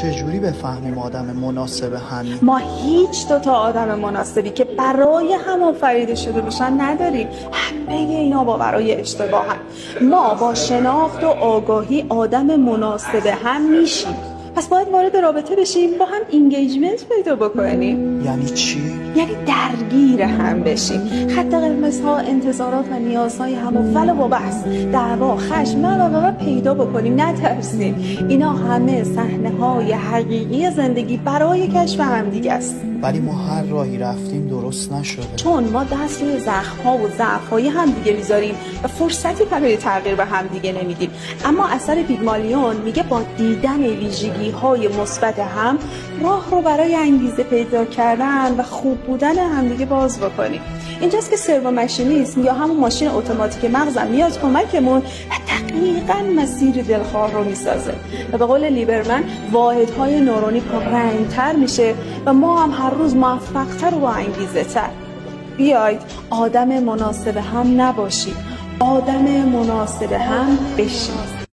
چجوری بفهمیم آدم مناسب همین؟ ما هیچ دوتا آدم مناسبی که برای هم آفریده شده باشن نداریم. همه اینا باورای اشتباهن. ما با شناخت و آگاهی آدم مناسب هم میشیم. پس باید وارد رابطه بشیم، با هم اینگیجمنت پیدا بکنیم. یعنی چی؟ یعنی درگیر هم بشیم. خط قرمزها، انتظارات و نیازهای هم و ولو و بس، دعوا، خشم و پیدا بکنیم، نترسیم. اینا همه صحنه‌های حقیقی زندگی برای کشف همدیگه است. ولی ما هر راهی رفتیم درست نشده، چون ما دست روی زخم‌ها و ضعف‌های همدیگه میذاریم و فرصتی برای تغییر به همدیگه نمیدیم. اما اثر پیگمالیون میگه با دیدن ویژگی‌های مثبت هم راه رو برای انگیزه پیدا کردن و خوب بودن همدیگه باز بکنیم. اینجاست که سرو ماشینیسم یا همون ماشین اتوماتیک مغزم میاد کمکمون و دقیقاً مسیر دلخواه رو میسازه و به قول لیبرمن واحدهای نورونی پررنگ‌تر میشه و ما هم هر روز موفق‌تر و با انگیزه‌تر. بیاید آدم مناسب هم نباشید، آدم مناسب هم بشید.